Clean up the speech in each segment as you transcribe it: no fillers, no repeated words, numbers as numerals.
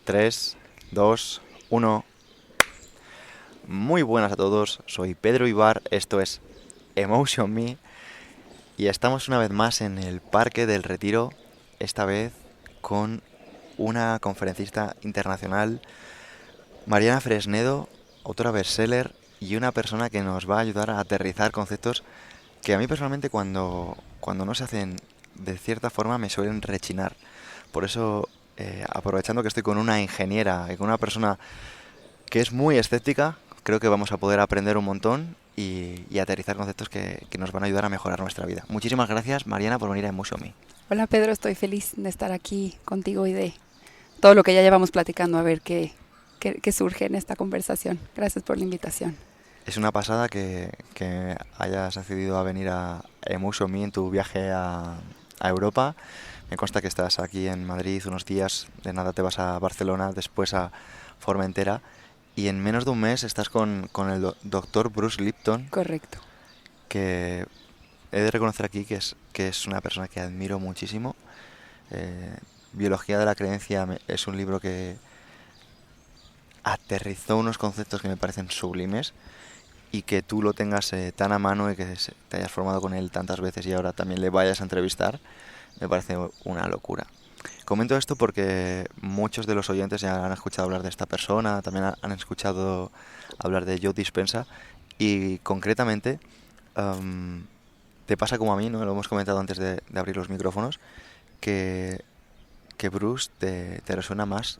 3, 2, 1. Muy buenas a todos, soy Pedro Ibar, esto es Emotion Me y estamos una vez más en el Parque del Retiro, esta vez con una conferencista internacional, Mariana Fresnedo, autora bestseller y una persona que nos va a ayudar a aterrizar conceptos que a mí personalmente cuando no se hacen de cierta forma me suelen rechinar. Por eso, aprovechando que estoy con una ingeniera y con una persona que es muy escéptica, creo que vamos a poder aprender un montón y aterrizar conceptos que nos van a ayudar a mejorar nuestra vida. Muchísimas gracias, Mariana, por venir a Emotion Me. Hola Pedro, estoy feliz de estar aquí contigo y de todo lo que ya llevamos platicando, a ver qué surge en esta conversación. Gracias por la invitación. Es una pasada que hayas accedido a venir a Emotion Me en tu viaje a Europa. Me consta que estás aquí en Madrid unos días, de nada te vas a Barcelona, después a Formentera. Y en menos de un mes estás con el doctor Bruce Lipton, Correcto. que he de reconocer aquí que es una persona que admiro muchísimo. Biología de la creencia es un libro que aterrizó unos conceptos que me parecen sublimes y que tú lo tengas tan a mano y que te hayas formado con él tantas veces y ahora también le vayas a entrevistar, me parece una locura. Comento esto porque muchos de los oyentes ya han escuchado hablar de esta persona, también han escuchado hablar de Joe Dispenza y concretamente te pasa como a mí, ¿no? Lo hemos comentado antes de abrir los micrófonos, que, que Bruce te resuena más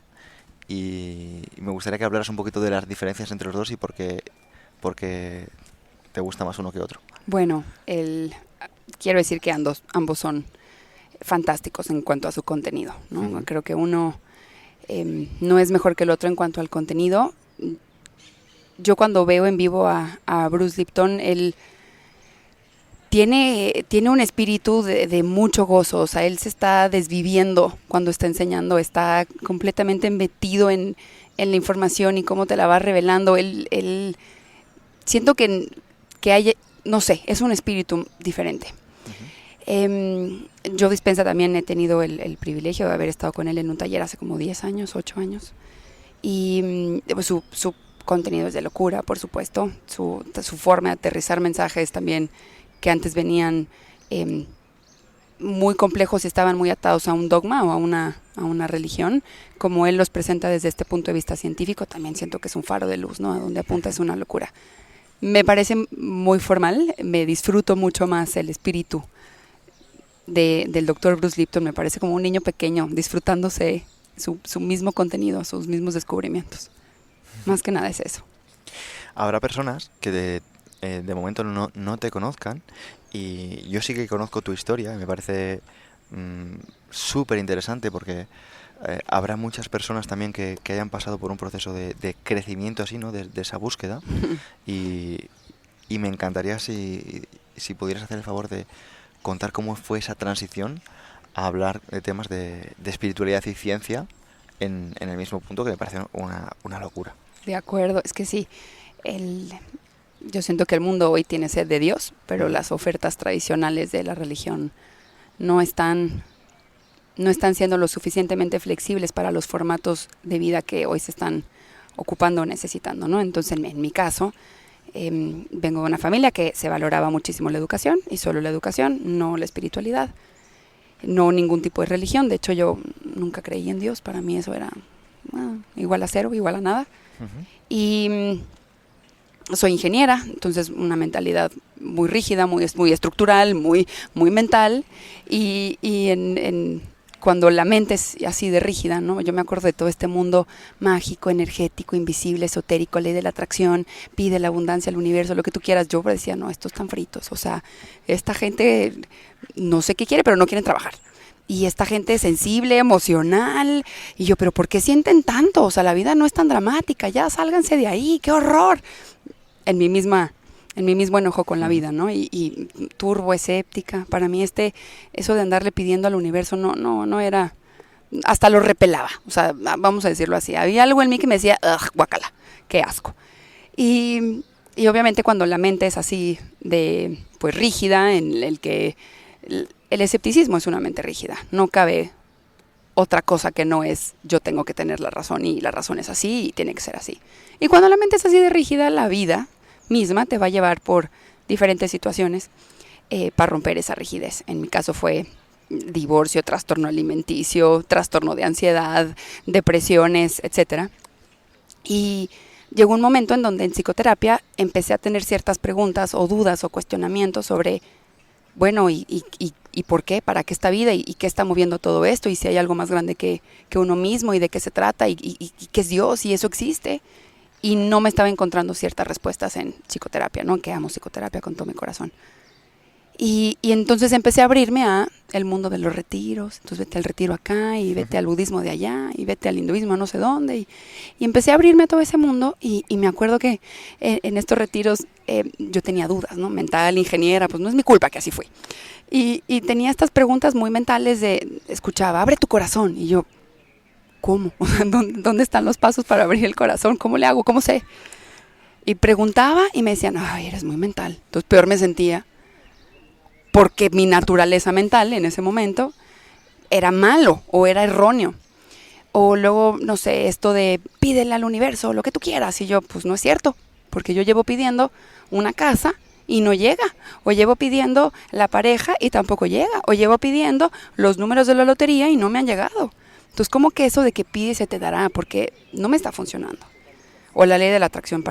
y me gustaría que hablaras un poquito de las diferencias entre los dos y por qué te gusta más uno que otro. Bueno, quiero decir que ambos son fantásticos en cuanto a su contenido, ¿no? Ujú. Creo que uno no es mejor que el otro en cuanto al contenido. Yo cuando veo en vivo a Bruce Lipton, él tiene un espíritu de mucho gozo, o sea, él se está desviviendo cuando está enseñando, está completamente metido en la información y cómo te la va revelando. Siento que hay, no sé, es un espíritu diferente. Yo Dispensa también he tenido el privilegio de haber estado con él en un taller hace como 10 años, 8 años. Y pues, su contenido es de locura, por supuesto. Su forma de aterrizar mensajes también que antes venían muy complejos y estaban muy atados a un dogma o a una religión, como él los presenta desde este punto de vista científico, también siento que es un faro de luz, ¿no? A donde apunta es una locura. Me parece muy formal, me disfruto mucho más el espíritu del doctor Bruce Lipton, me parece como un niño pequeño disfrutándose su mismo contenido, sus mismos descubrimientos. Más que nada es eso. Habrá personas que de momento no te conozcan y yo sí que conozco tu historia y me parece súper interesante porque habrá muchas personas también que hayan pasado por un proceso de crecimiento así, ¿no? De esa búsqueda y, y me encantaría si pudieras hacer el favor de contar cómo fue esa transición a hablar de temas de espiritualidad y ciencia en el mismo punto, que me parece una locura. De acuerdo, es que sí, el, yo siento que el mundo hoy tiene sed de Dios, pero las ofertas tradicionales de la religión no están, no están siendo lo suficientemente flexibles para los formatos de vida que hoy se están ocupando o necesitando, ¿no? Entonces, en mi caso, vengo de una familia que se valoraba muchísimo la educación y solo la educación, no la espiritualidad, no ningún tipo de religión. De hecho, yo nunca creí en Dios, para mí eso era igual a cero, igual a nada. Ujú. Y soy ingeniera, entonces una mentalidad muy rígida, muy estructural, muy mental. Cuando la mente es así de rígida, ¿no? Yo me acuerdo de todo este mundo mágico, energético, invisible, esotérico, ley de la atracción, pide la abundancia al universo, lo que tú quieras. Yo decía, no, estos están fritos. O sea, esta gente no sé qué quiere, pero no quieren trabajar. Y esta gente sensible, emocional. Y yo, pero ¿por qué sienten tanto? O sea, la vida no es tan dramática, ya sálganse de ahí, qué horror. En mi mismo enojo con la Ujú. vida, ¿no? Y turbo escéptica. Para mí eso de andarle pidiendo al universo no era, hasta lo repelaba. O sea, vamos a decirlo así. Había algo en mí que me decía, ugh, guácala, qué asco. Y obviamente cuando la mente es así pues rígida, en el que el escepticismo es una mente rígida. No cabe otra cosa que no es yo tengo que tener la razón y la razón es así y tiene que ser así. Y cuando la mente es así de rígida, la vida misma te va a llevar por diferentes situaciones para romper esa rigidez. En mi caso fue divorcio, trastorno alimenticio, trastorno de ansiedad, depresiones, etcétera. Y llegó un momento en donde en psicoterapia empecé a tener ciertas preguntas o dudas o cuestionamientos sobre, bueno, ¿y por qué? ¿Para qué esta vida? ¿Y qué está moviendo todo esto? ¿Y si hay algo más grande que uno mismo? ¿Y de qué se trata? ¿Y qué es Dios? ¿Y eso existe? Y no me estaba encontrando ciertas respuestas en psicoterapia, ¿no? Que amo psicoterapia con todo mi corazón. Y entonces empecé a abrirme a el mundo de los retiros. Entonces vete al retiro acá y vete al budismo de allá y vete al hinduismo no sé dónde. Y empecé a abrirme a todo ese mundo y me acuerdo que en estos retiros yo tenía dudas, ¿no? Mental, ingeniera, pues no es mi culpa que así fui. Y tenía estas preguntas muy mentales escuchaba, abre tu corazón. Y yo, ¿cómo? ¿Dónde están los pasos para abrir el corazón? ¿Cómo le hago? ¿Cómo sé? Y preguntaba y me decían, ay, eres muy mental. Entonces peor me sentía. Porque mi naturaleza mental en ese momento era malo o era erróneo. O luego, no sé, esto de pídele al universo lo que tú quieras. Y yo, pues no es cierto, porque yo llevo pidiendo una casa y no llega. O llevo pidiendo la pareja y tampoco llega. O llevo pidiendo los números de la lotería y no me han llegado. Entonces, ¿cómo que eso de que pide se te dará? Porque no me está funcionando. O la ley de la atracción.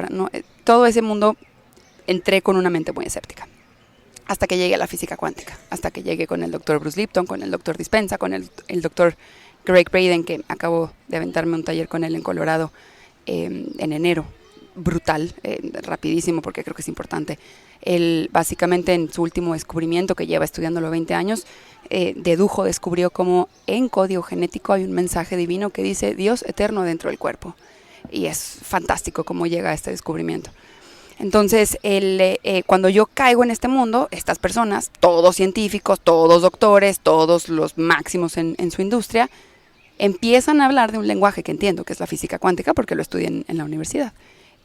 Todo ese mundo entré con una mente muy escéptica. Hasta que llegué a la física cuántica, hasta que llegué con el doctor Bruce Lipton, con el doctor Dispenza, con el doctor Greg Braden, que acabo de aventarme un taller con él en Colorado en enero. Brutal, rapidísimo, porque creo que es importante. Él, básicamente, en su último descubrimiento, que lleva estudiándolo 20 años, descubrió cómo en código genético hay un mensaje divino que dice Dios eterno dentro del cuerpo. Y es fantástico cómo llega a este descubrimiento. Entonces, cuando yo caigo en este mundo, estas personas, todos científicos, todos doctores, todos los máximos en su industria, empiezan a hablar de un lenguaje que entiendo, que es la física cuántica, porque lo estudié en la universidad.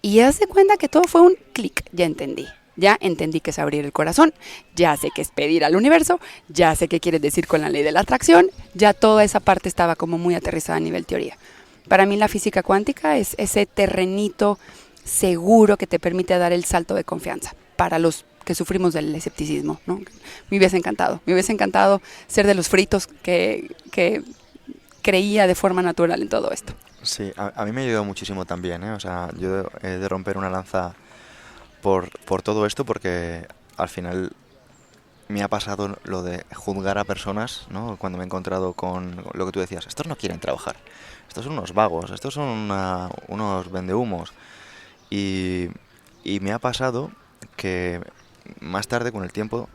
Y ya se cuenta que todo fue un clic, ya entendí que es abrir el corazón, ya sé que es pedir al universo, ya sé qué quiere decir con la ley de la atracción, ya toda esa parte estaba como muy aterrizada a nivel teoría. Para mí la física cuántica es ese terrenito seguro que te permite dar el salto de confianza para los que sufrimos del escepticismo, ¿no? Me hubiese encantado ser de los fritos que creía de forma natural en todo esto. Sí, a mí me ha ayudado muchísimo también, ¿eh? O sea, yo he de romper una lanza por todo esto porque al final me ha pasado lo de juzgar a personas, ¿no? Cuando me he encontrado con lo que tú decías, estos no quieren trabajar, estos son unos vagos, estos son unos vendehumos. Y me ha pasado que más tarde, con el tiempo,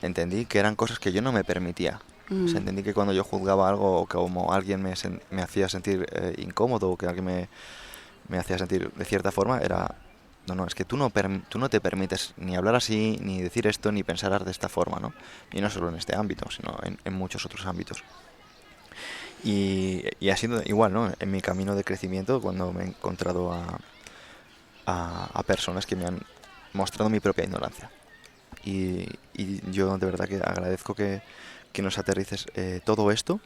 entendí que eran cosas que yo no me permitía. O sea, entendí que cuando yo juzgaba algo o como alguien me hacía sentir incómodo o que alguien me hacía sentir de cierta forma, era... No, es que tú no te permites ni hablar así, ni decir esto, ni pensar de esta forma, ¿no? Y no solo en este ámbito, sino en muchos otros ámbitos. Y ha sido igual, ¿no? En mi camino de crecimiento, cuando me he encontrado a personas que me han mostrado mi propia ignorancia. Y yo de verdad que agradezco que nos aterrices todo esto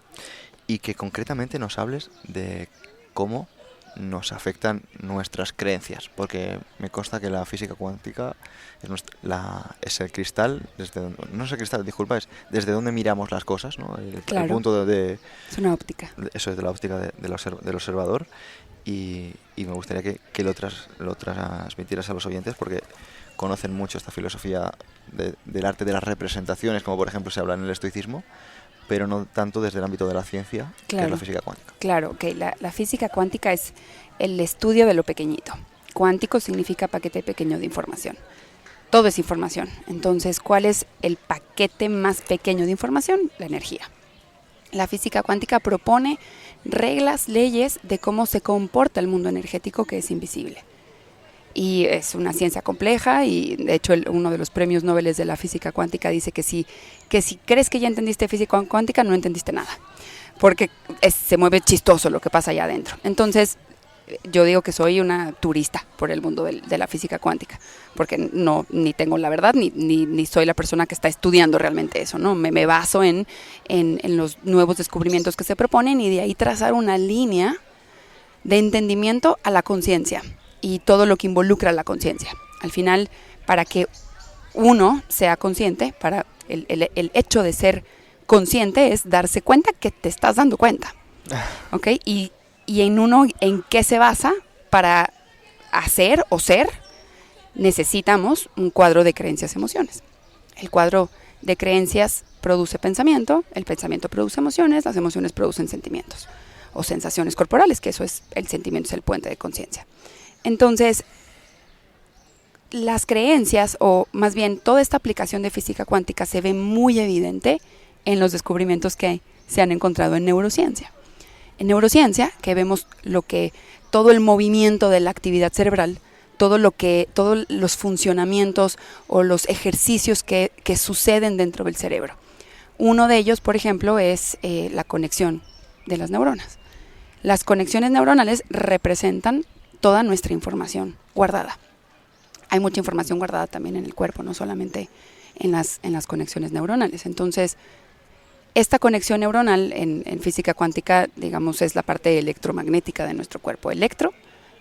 y que concretamente nos hables de cómo nos nuestras creencias, porque me consta que la física cuántica es el cristal, no es el cristal, disculpa, es desde donde miramos las cosas, ¿no? Claro. El punto es una óptica. Eso es de la óptica del observador. Y me gustaría que lo transmitieras a los oyentes porque conocen mucho esta filosofía del arte de las representaciones, como por ejemplo se habla en el estoicismo, pero no tanto desde el ámbito de la ciencia, claro, que es la física cuántica. Claro, que la física cuántica es el estudio de lo pequeñito. Cuántico significa paquete pequeño de información. Todo es información. Entonces, ¿cuál es el paquete más pequeño de información? La energía. La física cuántica propone reglas, leyes de cómo se comporta el mundo energético que es invisible. Y es una ciencia compleja y de hecho uno de los premios Nobel de la física cuántica dice que si crees que ya entendiste física cuántica no entendiste nada, porque se mueve chistoso lo que pasa allá adentro. Entonces yo digo que soy una turista por el mundo de la física cuántica, porque no, ni tengo la verdad, ni soy la persona que está estudiando realmente eso, ¿no? Me baso en los nuevos descubrimientos que se proponen y de ahí trazar una línea de entendimiento a la conciencia y todo lo que involucra la conciencia. Al final, para que uno sea consciente, para el hecho de ser consciente es darse cuenta que te estás dando cuenta, ¿ok? Y en qué se basa para hacer o ser, necesitamos un cuadro de creencias y emociones. El cuadro de creencias produce pensamiento, el pensamiento produce emociones, las emociones producen sentimientos o sensaciones corporales, que eso es el sentimiento, es el puente de conciencia. Entonces, las creencias, o más bien toda esta aplicación de física cuántica se ve muy evidente en los descubrimientos que se han encontrado en neurociencia. En neurociencia, que vemos todo el movimiento de la actividad cerebral, todos los funcionamientos o los ejercicios que suceden dentro del cerebro. Uno de ellos, por ejemplo, es la conexión de las neuronas. Las conexiones neuronales representan toda nuestra información guardada. Hay mucha información guardada también en el cuerpo, no solamente en las conexiones neuronales. Entonces, esta conexión neuronal en física cuántica, digamos, es la parte electromagnética de nuestro cuerpo. Electro,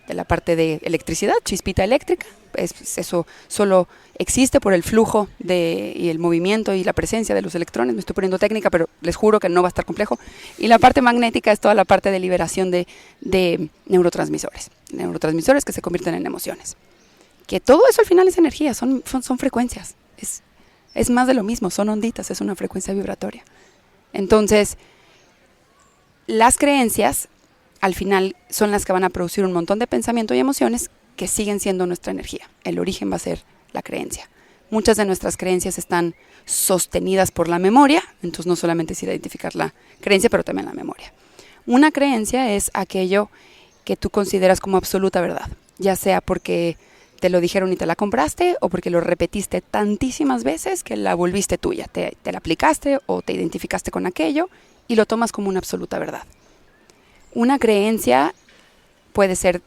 de la parte de electricidad, chispita eléctrica, eso solo existe por el flujo y el movimiento y la presencia de los electrones. Me estoy poniendo técnica, pero les juro que no va a estar complejo. Y la parte magnética es toda la parte de liberación de neurotransmisores que se convierten en emociones. Que todo eso al final es energía, son frecuencias. Es más de lo mismo, son onditas, es una frecuencia vibratoria. Entonces, las creencias al final son las que van a producir un montón de pensamiento y emociones que siguen siendo nuestra energía. El origen va a ser la creencia. Muchas de nuestras creencias están sostenidas por la memoria, entonces no solamente es identificar la creencia, pero también la memoria. Una creencia es aquello que tú consideras como absoluta verdad, ya sea porque te lo dijeron y te la compraste, o porque lo repetiste tantísimas veces que la volviste tuya, te la aplicaste o te identificaste con aquello y lo tomas como una absoluta verdad. Una creencia puede ser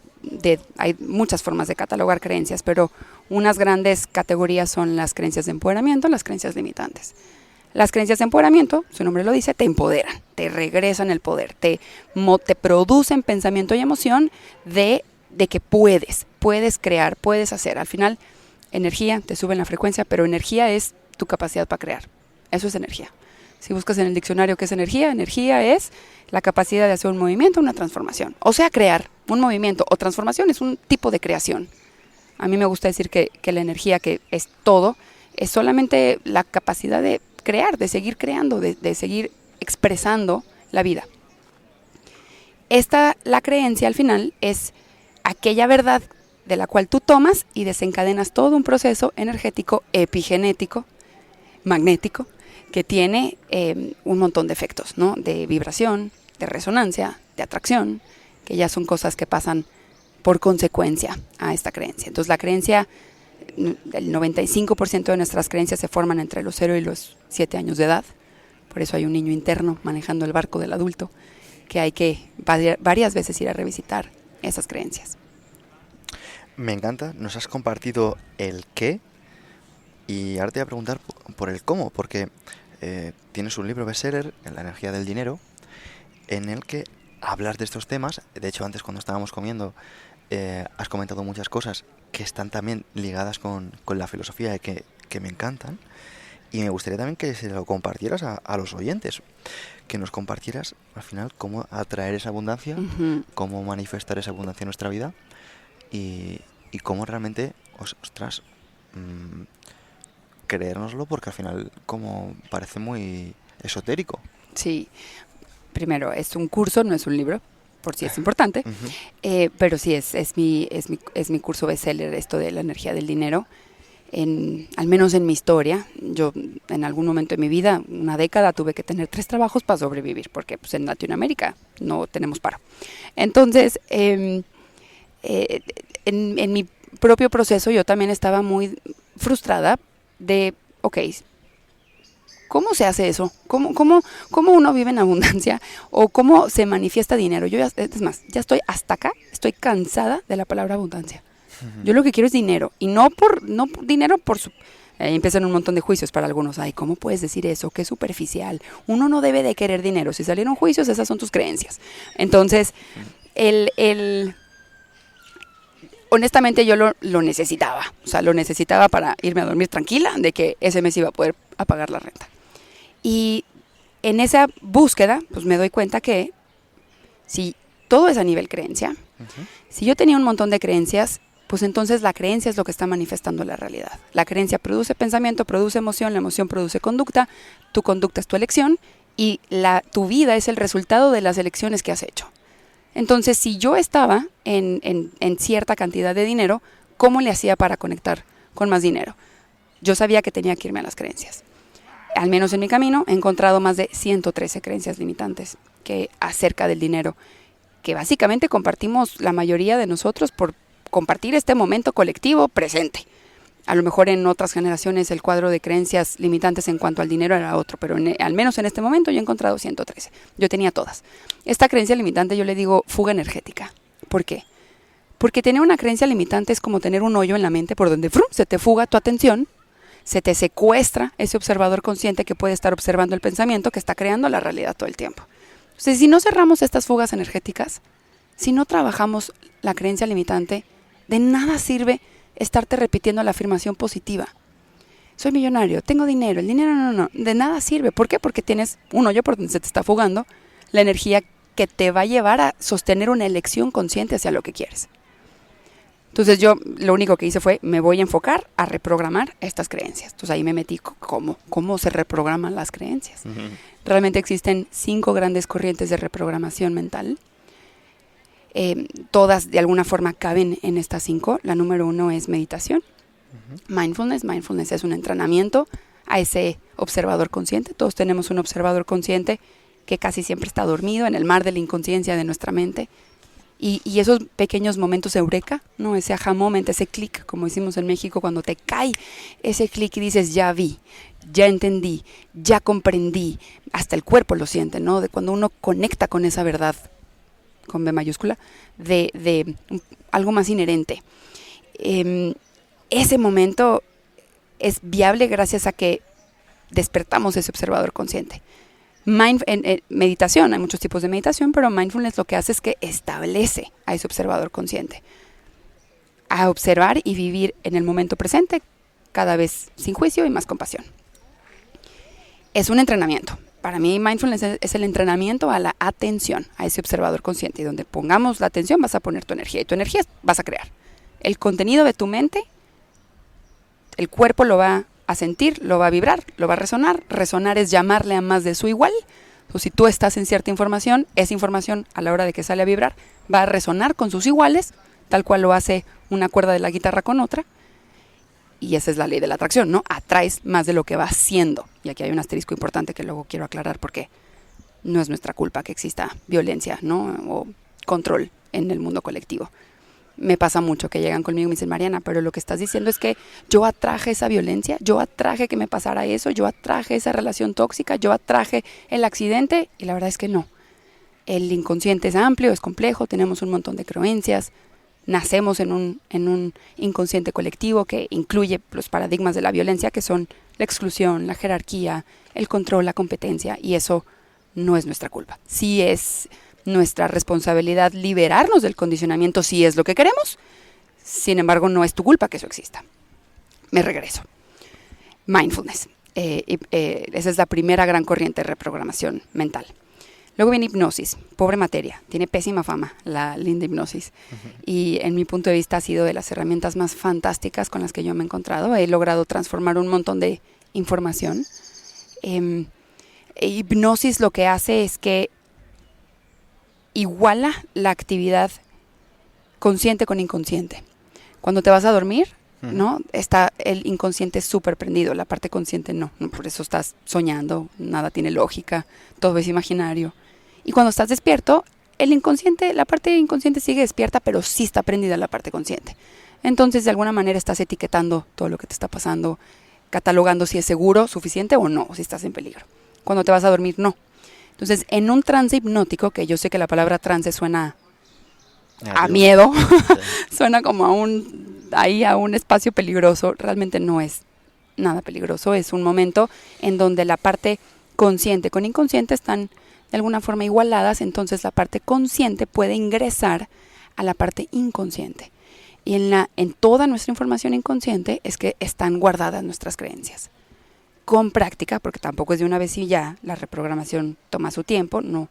hay muchas formas de catalogar creencias, pero unas grandes categorías son las creencias de empoderamiento, las creencias limitantes. Las creencias de empoderamiento, su nombre lo dice, te empoderan, te regresan el poder, te producen pensamiento y emoción de que puedes crear, puedes hacer. Al final, energía, te sube en la frecuencia, pero energía es tu capacidad para crear. Eso es energía. Si buscas en el diccionario qué es energía, energía es la capacidad de hacer un movimiento, una transformación. O sea, crear un movimiento o transformación es un tipo de creación. A mí me gusta decir que la energía, que es todo, es solamente la capacidad de crear, de seguir creando, de seguir expresando la vida. La creencia al final es aquella verdad de la cual tú tomas y desencadenas todo un proceso energético, epigenético, magnético, que tiene un montón de efectos, ¿no? De vibración, de resonancia, de atracción, que ya son cosas que pasan por consecuencia a esta creencia. Entonces la creencia, el 95% de nuestras creencias se forman entre los 0 y los 7 años de edad. Por eso hay un niño interno manejando el barco del adulto, que hay que varias veces ir a revisitar esas creencias. Me encanta, nos has compartido el qué y ahora te voy a preguntar por el cómo, porque tienes un libro bestseller, La energía del dinero, en el que hablas de estos temas. De hecho, antes cuando estábamos comiendo has comentado muchas cosas que están también ligadas con la filosofía y que me encantan. Y me gustaría también que se lo compartieras a los oyentes, que nos compartieras al final cómo atraer esa abundancia, cómo manifestar esa abundancia en nuestra vida y cómo realmente, creérnoslo, porque al final como parece muy esotérico. Sí, primero es un curso, no es un libro, por si es importante, pero sí es mi curso bestseller, esto de la energía del dinero. Al menos en mi historia, yo en algún momento de mi vida, una década, tuve que tener 3 trabajos para sobrevivir, porque pues, en Latinoamérica no tenemos paro. Entonces, en mi propio proceso yo también estaba muy frustrada de, ¿Cómo se hace eso? ¿Cómo uno vive en abundancia? ¿O cómo se manifiesta dinero? Es más, ya estoy hasta acá, estoy cansada de la palabra abundancia. Yo lo que quiero es dinero. Y no por dinero por su... empiezan un montón de juicios para algunos. Ay, ¿cómo puedes decir eso? Qué superficial. Uno no debe de querer dinero. Si salieron juicios, esas son tus creencias. Entonces, honestamente yo lo necesitaba. O sea, lo necesitaba para irme a dormir tranquila de que ese mes iba a poder pagar la renta. Y en esa búsqueda, pues me doy cuenta que si todo es a nivel creencia, si yo tenía un montón de creencias, pues entonces la creencia es lo que está manifestando la realidad. La creencia produce pensamiento, produce emoción, la emoción produce conducta, tu conducta es tu elección y tu vida es el resultado de las elecciones que has hecho. Entonces, si yo estaba en cierta cantidad de dinero, ¿cómo le hacía para conectar con más dinero? Yo sabía que tenía que irme a las creencias. Al menos en mi camino he encontrado más de 113 creencias limitantes acerca del dinero, que básicamente compartimos la mayoría de nosotros por compartir este momento colectivo presente. A lo mejor en otras generaciones el cuadro de creencias limitantes en cuanto al dinero era otro, pero al menos en este momento yo he encontrado 113. Yo tenía todas. Esta creencia limitante yo le digo fuga energética. ¿Por qué? Porque tener una creencia limitante es como tener un hoyo en la mente por donde se te fuga tu atención, se te secuestra ese observador consciente que puede estar observando el pensamiento que está creando la realidad todo el tiempo. Entonces, si no cerramos estas fugas energéticas, si no trabajamos la creencia limitante, de nada sirve estarte repitiendo la afirmación positiva. Soy millonario, tengo dinero, el dinero no, de nada sirve. ¿Por qué? Porque tienes un hoyo por donde se te está fugando la energía que te va a llevar a sostener una elección consciente hacia lo que quieres. Entonces yo lo único que hice fue, me voy a enfocar a reprogramar estas creencias. Entonces ahí me metí, ¿cómo se reprograman las creencias? Realmente existen 5 grandes corrientes de reprogramación mental. Todas de alguna forma caben en estas 5. La número 1 es meditación. Mindfulness es un entrenamiento a ese observador consciente. Todos tenemos un observador consciente que casi siempre está dormido en el mar de la inconsciencia de nuestra mente. Y esos pequeños momentos eureka, ¿no? Ese aha moment, ese clic, como decimos en México, cuando te cae ese clic y dices, ya vi, ya entendí, ya comprendí, hasta el cuerpo lo siente, ¿no? De cuando uno conecta con esa verdad, con B mayúscula, de algo más inherente. Ese momento es viable gracias a que despertamos ese observador consciente. Meditación, hay muchos tipos de meditación, pero mindfulness lo que hace es que establece a ese observador consciente a observar y vivir en el momento presente, cada vez sin juicio y más compasión. Es un entrenamiento. Para mí mindfulness es el entrenamiento a la atención, a ese observador consciente. Y donde pongamos la atención vas a poner tu energía. Y tu energía vas a crear. El contenido de tu mente, el cuerpo lo va a sentir, lo va a vibrar, lo va a resonar. Resonar es llamarle a más de su igual. O si tú estás en cierta información, esa información a la hora de que sale a vibrar va a resonar con sus iguales, tal cual lo hace una cuerda de la guitarra con otra. Y esa es la ley de la atracción, ¿no? Atraes más de lo que vas siendo. Y aquí hay un asterisco importante que luego quiero aclarar porque no es nuestra culpa que exista violencia, ¿no? O control en el mundo colectivo. Me pasa mucho que llegan conmigo y me dicen, Mariana, pero lo que estás diciendo es que yo atraje esa violencia, yo atraje que me pasara eso, yo atraje esa relación tóxica, yo atraje el accidente. Y la verdad es que no. El inconsciente es amplio, es complejo, tenemos un montón de creencias. Nacemos en un inconsciente colectivo que incluye los paradigmas de la violencia, que son la exclusión, la jerarquía, el control, la competencia, y eso no es nuestra culpa. Sí es nuestra responsabilidad liberarnos del condicionamiento si es lo que queremos. Sin embargo, no es tu culpa que eso exista. Me regreso. Mindfulness. Esa es la primera gran corriente de reprogramación mental. Luego viene hipnosis, pobre materia, tiene pésima fama la linda hipnosis. Y en mi punto de vista ha sido de las herramientas más fantásticas con las que yo me he encontrado. He logrado transformar un montón de información. Hipnosis lo que hace es que iguala la actividad consciente con inconsciente. Cuando te vas a dormir, ¿no? Está el inconsciente súper prendido, la parte consciente no. Por eso estás soñando, nada tiene lógica, todo es imaginario. Y cuando estás despierto, el inconsciente, la parte inconsciente sigue despierta, pero sí está prendida la parte consciente. Entonces, de alguna manera estás etiquetando todo lo que te está pasando, catalogando si es seguro, suficiente o no, o si estás en peligro. Cuando te vas a dormir, no. Entonces, en un trance hipnótico, que yo sé que la palabra trance suena a miedo, sí. Suena como a un espacio peligroso, realmente no es nada peligroso, es un momento en donde la parte consciente con inconsciente están de alguna forma igualadas, entonces la parte consciente puede ingresar a la parte inconsciente. Y en toda nuestra información inconsciente es que están guardadas nuestras creencias. Con práctica, porque tampoco es de una vez y ya, la reprogramación toma su tiempo, no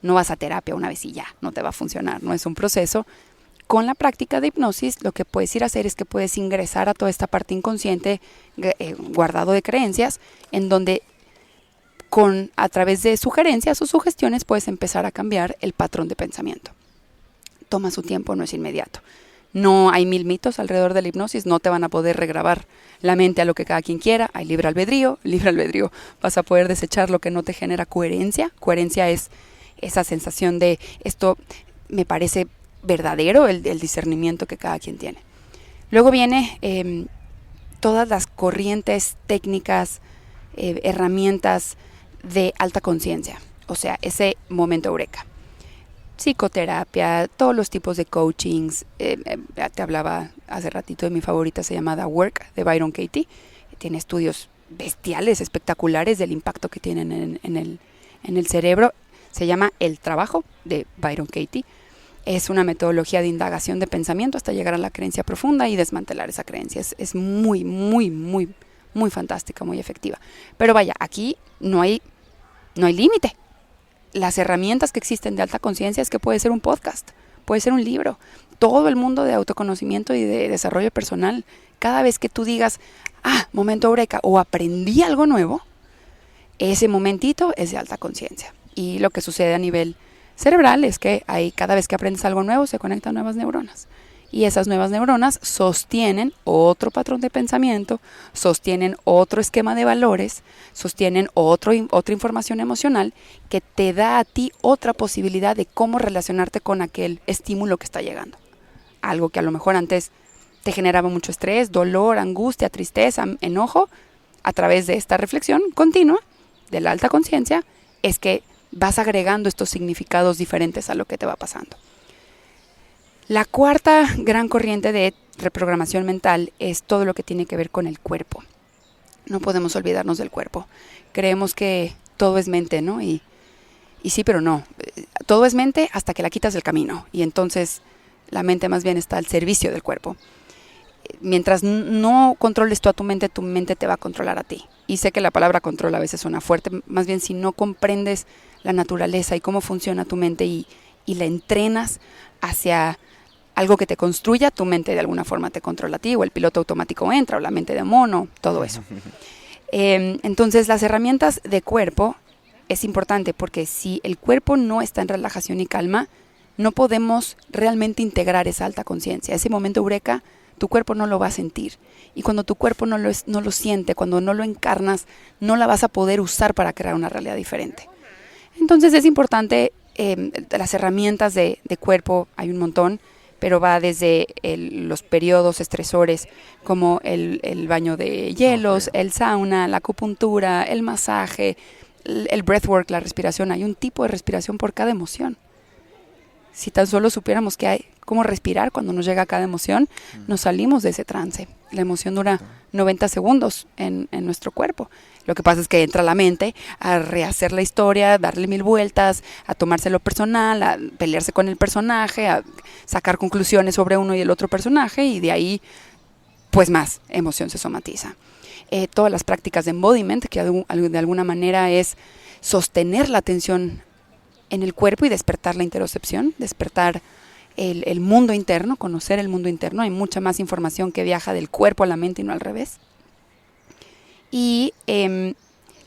vas a terapia una vez y ya, no te va a funcionar, no es un proceso. Con la práctica de hipnosis, lo que puedes ir a hacer es que puedes ingresar a toda esta parte inconsciente guardado de creencias, en donde a través de sugerencias o sugestiones puedes empezar a cambiar el patrón de pensamiento. Toma su tiempo, no es inmediato. No hay 1000 mitos alrededor de la hipnosis, no te van a poder regrabar la mente a lo que cada quien quiera. Hay libre albedrío vas a poder desechar lo que no te genera coherencia. Coherencia es esa sensación de esto me parece verdadero, el discernimiento que cada quien tiene. Luego viene todas las corrientes técnicas, herramientas de alta conciencia, o sea, ese momento eureka. Psicoterapia, todos los tipos de coachings. Te hablaba hace ratito de mi favorita, se llama The Work, de Byron Katie. Tiene estudios bestiales, espectaculares del impacto que tienen en el cerebro. Se llama El Trabajo, de Byron Katie. Es una metodología de indagación de pensamiento hasta llegar a la creencia profunda y desmantelar esa creencia. Es muy, muy, muy, muy fantástica, muy efectiva. Pero vaya, aquí no hay límite. Las herramientas que existen de alta conciencia es que puede ser un podcast, puede ser un libro. Todo el mundo de autoconocimiento y de desarrollo personal, cada vez que tú digas, momento eureka, o aprendí algo nuevo, ese momentito es de alta conciencia. Y lo que sucede a nivel cerebral es que cada vez que aprendes algo nuevo se conectan nuevas neuronas. Y esas nuevas neuronas sostienen otro patrón de pensamiento, sostienen otro esquema de valores, sostienen otra información emocional que te da a ti otra posibilidad de cómo relacionarte con aquel estímulo que está llegando. Algo que a lo mejor antes te generaba mucho estrés, dolor, angustia, tristeza, enojo. A través de esta reflexión continua de la alta conciencia es que vas agregando estos significados diferentes a lo que te va pasando. La cuarta gran corriente de reprogramación mental es todo lo que tiene que ver con el cuerpo. No podemos olvidarnos del cuerpo. Creemos que todo es mente, ¿no? Y sí, pero no. Todo es mente hasta que la quitas del camino. Y entonces la mente más bien está al servicio del cuerpo. Mientras no controles tú a tu mente te va a controlar a ti. Y sé que la palabra control a veces suena fuerte. Más bien si no comprendes la naturaleza y cómo funciona tu mente y la entrenas hacia algo que te construya, tu mente de alguna forma te controla a ti, o el piloto automático entra, o la mente de mono, todo eso. Entonces, las herramientas de cuerpo es importante porque si el cuerpo no está en relajación y calma, no podemos realmente integrar esa alta conciencia. Ese momento eureka, tu cuerpo no lo va a sentir. Y cuando tu cuerpo no lo siente, cuando no lo encarnas, no la vas a poder usar para crear una realidad diferente. Entonces, es importante, las herramientas de cuerpo, hay un montón, pero va desde los periodos estresores como el baño de hielos, el sauna, la acupuntura, el masaje, el breathwork, la respiración. Hay un tipo de respiración por cada emoción. Si tan solo supiéramos que hay cómo respirar cuando nos llega cada emoción, nos salimos de ese trance. La emoción dura 90 segundos en nuestro cuerpo. Lo que pasa es que entra la mente a rehacer la historia, darle 1000 vueltas, a tomárselo personal, a pelearse con el personaje, a sacar conclusiones sobre uno y el otro personaje, y de ahí, pues más emoción se somatiza. Todas las prácticas de embodiment, que de alguna manera es sostener la atención en el cuerpo y despertar la interocepción, despertar el mundo interno, conocer el mundo interno. Hay mucha más información que viaja del cuerpo a la mente y no al revés. Y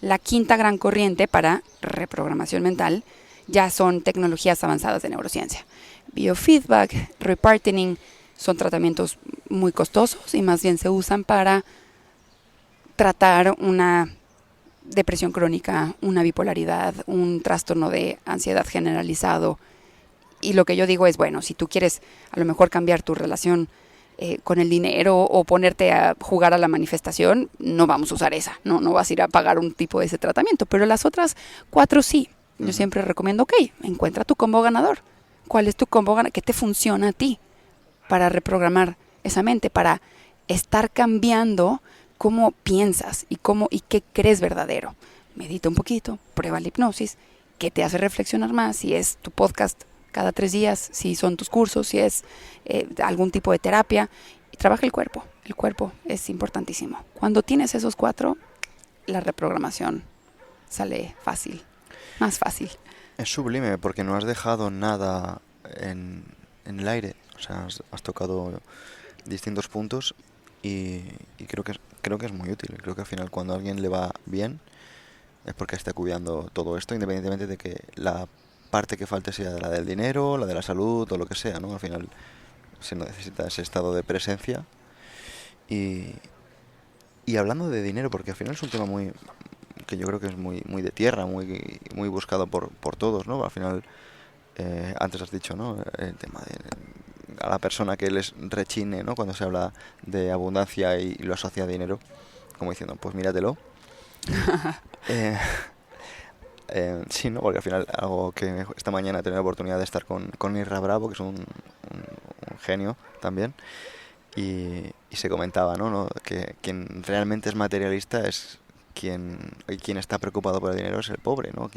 la quinta gran corriente para reprogramación mental ya son tecnologías avanzadas de neurociencia. Biofeedback, repartining, son tratamientos muy costosos y más bien se usan para tratar una depresión crónica, una bipolaridad, un trastorno de ansiedad generalizado. Y lo que yo digo es, bueno, si tú quieres a lo mejor cambiar tu relación con el dinero o ponerte a jugar a la manifestación, no vamos a usar esa, no vas a ir a pagar un tipo de ese tratamiento, pero las otras 4 sí. Yo siempre recomiendo, ok, encuentra tu combo ganador. ¿Cuál es tu combo ganador? ¿Qué te funciona a ti para reprogramar esa mente, para estar cambiando cómo piensas y qué crees verdadero? Medita un poquito, prueba la hipnosis, qué te hace reflexionar más, si es tu podcast cada 3 días, si son tus cursos, si es algún tipo de terapia, y trabaja el cuerpo. El cuerpo es importantísimo. Cuando tienes esos 4, la reprogramación sale fácil, más fácil. Es sublime porque no has dejado nada en el aire. O sea, has tocado distintos puntos y creo que es muy útil. Creo que al final cuando a alguien le va bien es porque está cuidando todo esto, independientemente de que la parte que falte sea la del dinero, la de la salud o lo que sea, ¿no? Al final se necesita ese estado de presencia. Y, y hablando de dinero, porque al final es un tema muy que yo creo que es muy de tierra, muy buscado por todos, ¿no? Al final, antes has dicho, ¿no? El tema de a la persona que les rechine, ¿no? Cuando se habla de abundancia y lo asocia a dinero, como diciendo, pues míratelo. Eh, sí, ¿no? Porque al final, algo que esta mañana he tenido la oportunidad de estar con Irra Bravo, que es un genio también, y se comentaba, ¿no? Que quien realmente es materialista es quien está preocupado por el dinero es el pobre, ¿no?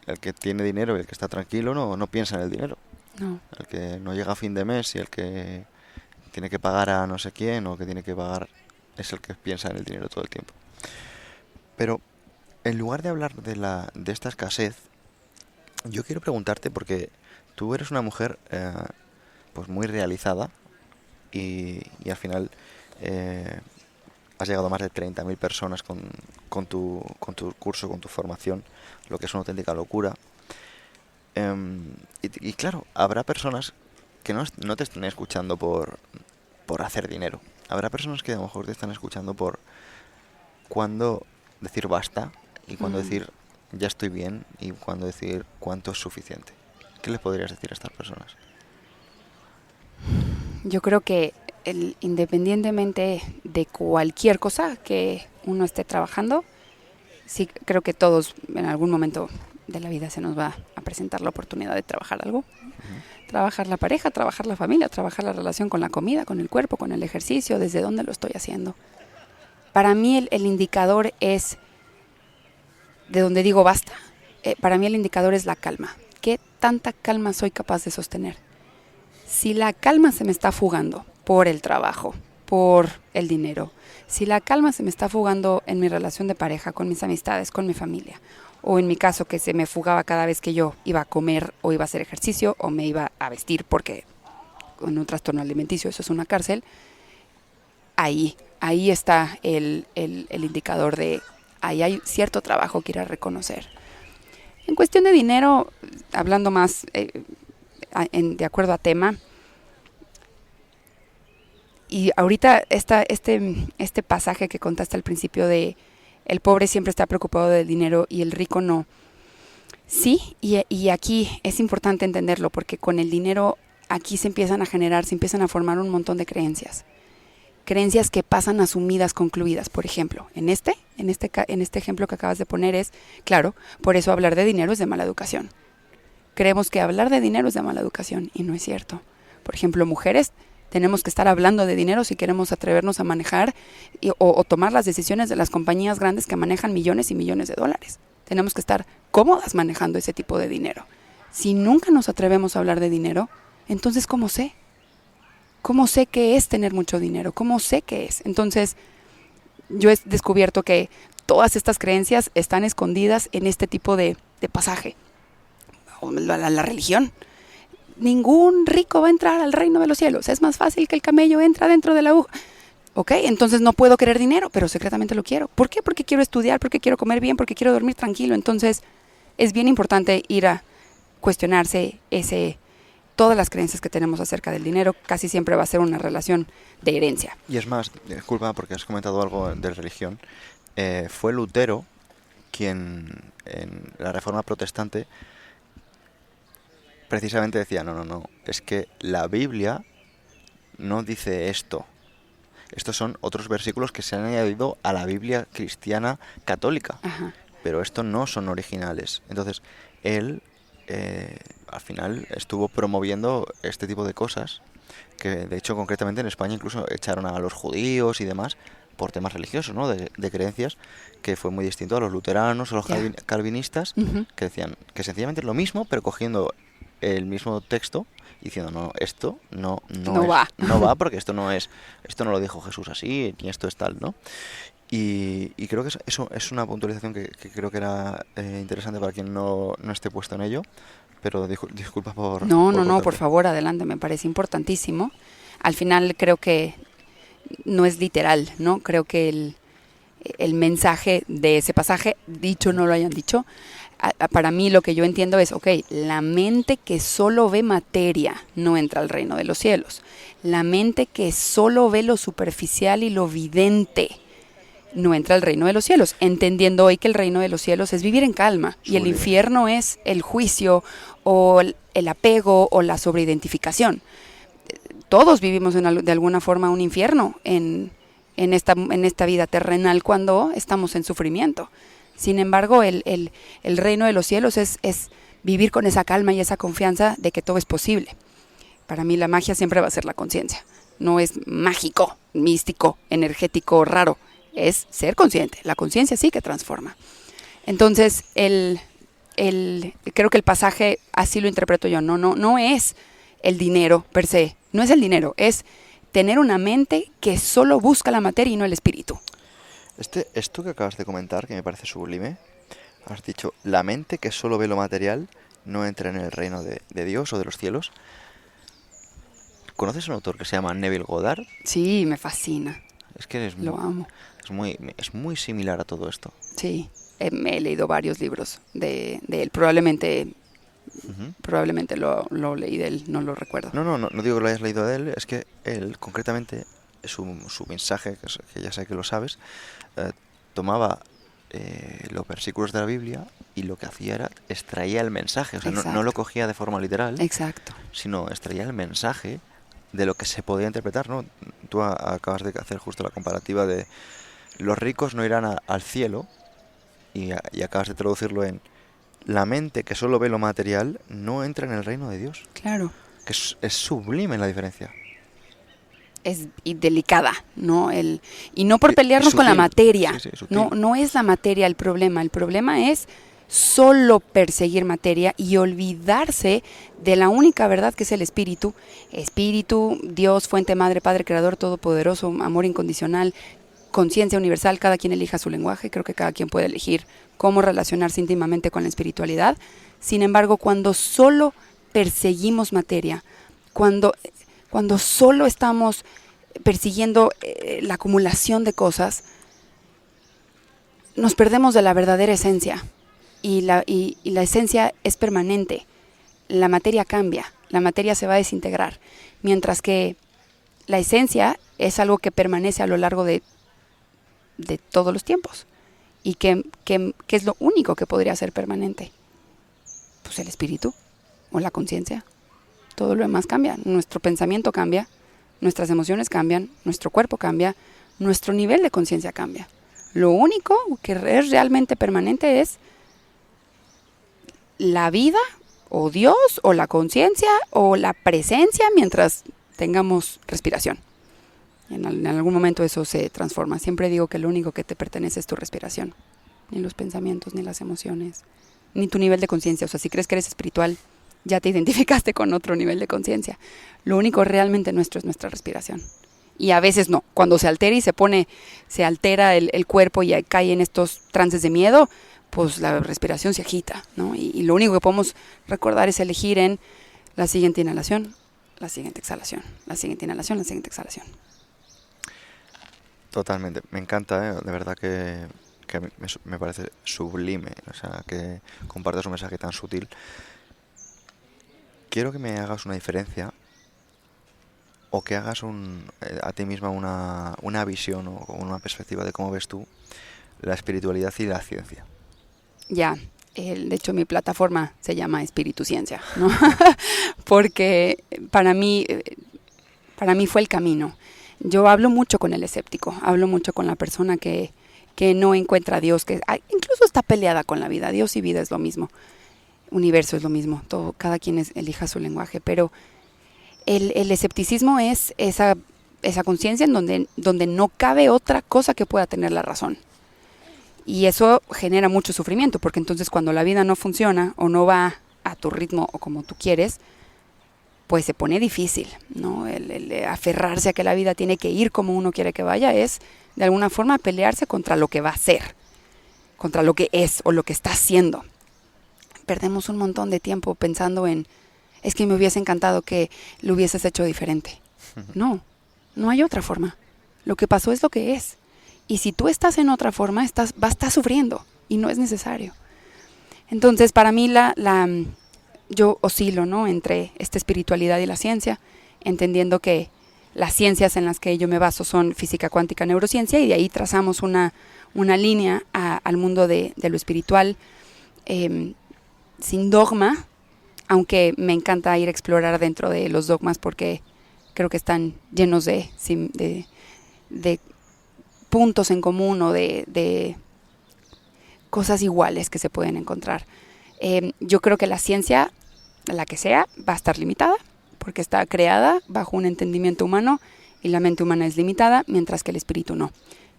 El que tiene dinero y el que está tranquilo no piensa en el dinero. No. El que no llega a fin de mes y el que tiene que pagar a no sé quién o que tiene que pagar es el que piensa en el dinero todo el tiempo. Pero en lugar de hablar de esta escasez, yo quiero preguntarte porque tú eres una mujer pues muy realizada y al final has llegado a más de 30.000 personas con tu curso, con tu formación, lo que es una auténtica locura. Y claro, habrá personas que no te estén escuchando por hacer dinero. Habrá personas que a lo mejor te están escuchando por cuándo decir basta y cuándo decir ya estoy bien y cuándo decir cuánto es suficiente. ¿Qué les podrías decir a estas personas? Yo creo que independientemente de cualquier cosa que uno esté trabajando, sí creo que todos en algún momento de la vida se nos va a presentar la oportunidad de trabajar algo. Trabajar la pareja, trabajar la familia, trabajar la relación con la comida, con el cuerpo, con el ejercicio, desde dónde lo estoy haciendo. Para mí el indicador es, de donde digo basta, para mí el indicador es la calma. ¿Qué tanta calma soy capaz de sostener? Si la calma se me está fugando por el trabajo, por el dinero, si la calma se me está fugando en mi relación de pareja, con mis amistades, con mi familia, o en mi caso que se me fugaba cada vez que yo iba a comer o iba a hacer ejercicio o me iba a vestir porque con un trastorno alimenticio eso es una cárcel, ahí está el indicador de ahí hay cierto trabajo que ir a reconocer. En cuestión de dinero, hablando más de acuerdo a tema, y ahorita este pasaje que contaste al principio de el pobre siempre está preocupado del dinero y el rico no. Sí, y aquí es importante entenderlo porque con el dinero aquí se empiezan a formar un montón de creencias. Creencias que pasan asumidas, concluidas. Por ejemplo, en este ejemplo que acabas de poner es, claro, por eso hablar de dinero es de mala educación. Creemos que hablar de dinero es de mala educación y no es cierto. Por ejemplo, mujeres, tenemos que estar hablando de dinero si queremos atrevernos a manejar o tomar las decisiones de las compañías grandes que manejan millones y millones de dólares. Tenemos que estar cómodas manejando ese tipo de dinero. Si nunca nos atrevemos a hablar de dinero, entonces ¿cómo sé? ¿Cómo sé qué es tener mucho dinero? ¿Cómo sé qué es? Entonces, yo he descubierto que todas estas creencias están escondidas en este tipo de pasaje. La religión. Ningún rico va a entrar al reino de los cielos. Es más fácil que el camello entre dentro de la aguja. Ok, entonces no puedo querer dinero, pero secretamente lo quiero. ¿Por qué? Porque quiero estudiar, porque quiero comer bien, porque quiero dormir tranquilo. Entonces, es bien importante ir a cuestionarse todas las creencias que tenemos acerca del dinero. Casi siempre va a ser una relación de herencia. Y es más, disculpa porque has comentado algo de religión. Fue Lutero quien en la Reforma Protestante precisamente decía, no, es que la Biblia no dice esto. Estos son otros versículos que se han añadido a la Biblia cristiana católica, Ajá. pero estos no son originales. Entonces, él al final estuvo promoviendo este tipo de cosas, que de hecho concretamente en España incluso echaron a los judíos y demás por temas religiosos, ¿no? De creencias, que fue muy distinto a los luteranos o los Ya. calvinistas, Ujú. que decían que sencillamente es lo mismo, pero cogiendo el mismo texto y diciendo, no, esto No va. no va porque esto no lo dijo Jesús así, ni esto es tal, ¿no? Y creo que eso es una puntualización que creo que era interesante para quien no esté puesto en ello, pero disculpa No, por no, no, por cortarte. favor, adelante, me parece importantísimo. Al final creo que no es literal, ¿no? Creo que el mensaje de ese pasaje, dicho o no lo hayan dicho, para mí lo que yo entiendo es, ok, la mente que solo ve materia no entra al reino de los cielos. La mente que solo ve lo superficial y lo vidente no entra al reino de los cielos, entendiendo hoy que el reino de los cielos es vivir en calma y el Sublime. infierno es el juicio o el apego o la sobreidentificación. Todos vivimos de alguna forma un infierno en esta vida terrenal cuando estamos en sufrimiento. Sin embargo, el reino de los cielos es vivir con esa calma y esa confianza de que todo es posible. Para mí la magia siempre va a ser la conciencia. No es mágico, místico, energético, raro. Es ser consciente. La conciencia sí que transforma. Entonces, creo que el pasaje, así lo interpreto yo, no es el dinero per se. No es el dinero, es tener una mente que solo busca la materia y no el espíritu. Esto que acabas de comentar, que me parece sublime, has dicho, la mente que solo ve lo material no entra en el reino de Dios o de los cielos. ¿Conoces un autor que se llama Neville Goddard? Sí, me fascina. Es que Lo amo. es muy similar a todo esto. Sí, me he leído varios libros de él. Probablemente lo leí de él, no lo recuerdo. No digo que lo hayas leído de él, es que él, concretamente, su mensaje, que ya sé que lo sabes, tomaba los versículos de la Biblia y lo que hacía era extraía el mensaje, o sea, no lo cogía de forma literal, Exacto. sino extraía el mensaje de lo que se podía interpretar, ¿no? Tú acabas de hacer justo la comparativa de los ricos no irán al cielo y acabas de traducirlo en la mente que solo ve lo material no entra en el reino de Dios. Claro. Que es sublime la diferencia. Y delicada, ¿no? Y no por pelearnos con la materia. Sí, No es la materia el problema. El problema es solo perseguir materia y olvidarse de la única verdad que es el espíritu. Espíritu, Dios, fuente, madre, padre, creador, todopoderoso, amor incondicional, conciencia universal. Cada quien elija su lenguaje. Creo que cada quien puede elegir cómo relacionarse íntimamente con la espiritualidad. Sin embargo, cuando solo perseguimos materia, cuando solo estamos persiguiendo la acumulación de cosas, nos perdemos de la verdadera esencia. Y la esencia es permanente. La materia cambia, la materia se va a desintegrar. Mientras que la esencia es algo que permanece a lo largo de todos los tiempos. ¿Y qué es lo único que podría ser permanente? Pues el espíritu o la conciencia. Todo lo demás cambia. Nuestro pensamiento cambia, nuestras emociones cambian, nuestro cuerpo cambia, nuestro nivel de conciencia cambia. Lo único que es realmente permanente es la vida, o Dios, o la conciencia, o la presencia mientras tengamos respiración. En algún momento eso se transforma. Siempre digo que lo único que te pertenece es tu respiración. Ni los pensamientos, ni las emociones, ni tu nivel de conciencia. O sea, si crees que eres espiritual, ya te identificaste con otro nivel de conciencia. Lo único realmente nuestro es nuestra respiración. Y a veces no. Cuando se altera y se altera el cuerpo y cae en estos trances de miedo, pues la respiración se agita, ¿no? Y lo único que podemos recordar es elegir en la siguiente inhalación, la siguiente exhalación, la siguiente inhalación, la siguiente exhalación. Totalmente. Me encanta, de verdad que me parece sublime. O sea, que compartas un mensaje tan sutil. Quiero que me hagas una diferencia o que hagas a ti misma una visión o una perspectiva de cómo ves tú la espiritualidad y la ciencia. Ya, de hecho mi plataforma se llama Espíritu Ciencia, ¿no? Porque para mí para mí fue el camino. Yo hablo mucho con el escéptico, hablo mucho con la persona que no encuentra a Dios, que incluso está peleada con la vida. Dios y vida es lo mismo, universo es lo mismo, todo, cada quien elija su lenguaje, pero el escepticismo es esa conciencia en donde no cabe otra cosa que pueda tener la razón. Y eso genera mucho sufrimiento, porque entonces cuando la vida no funciona o no va a tu ritmo o como tú quieres, pues se pone difícil, ¿no? El aferrarse a que la vida tiene que ir como uno quiere que vaya es, de alguna forma, pelearse contra lo que va a ser, contra lo que es o lo que está haciendo. Perdemos un montón de tiempo pensando en, es que me hubiese encantado que lo hubieses hecho diferente. No hay otra forma. Lo que pasó es lo que es. Y si tú estás en otra forma, vas a estar sufriendo y no es necesario. Entonces, para mí, yo oscilo, ¿no?, entre esta espiritualidad y la ciencia, entendiendo que las ciencias en las que yo me baso son física cuántica, neurociencia, y de ahí trazamos una línea al mundo de lo espiritual, sin dogma, aunque me encanta ir a explorar dentro de los dogmas porque creo que están llenos de puntos en común o de cosas iguales que se pueden encontrar. Yo creo que la ciencia, la que sea, va a estar limitada porque está creada bajo un entendimiento humano y la mente humana es limitada, mientras que el espíritu no.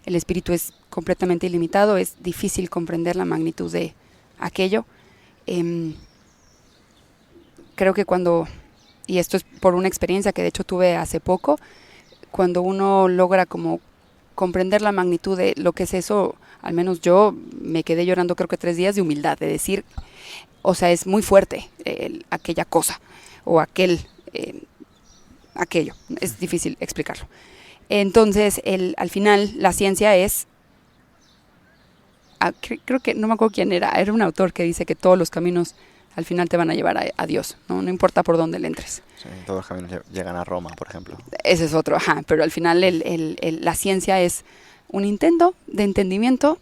El espíritu es completamente ilimitado, es difícil comprender la magnitud de aquello. Creo que y esto es por una experiencia que de hecho tuve hace poco, cuando uno logra como comprender la magnitud de lo que es eso, al menos yo me quedé llorando creo que 3 días de humildad, de decir, o sea, es muy fuerte aquella cosa o aquello, es difícil explicarlo. Entonces, al final, la ciencia es, creo que, no me acuerdo quién era un autor que dice que todos los caminos al final te van a llevar a Dios, ¿no? No importa por dónde le entres. Sí, todos los caminos llegan a Roma, por ejemplo. Ese es otro, pero al final la ciencia es un intento de entendimiento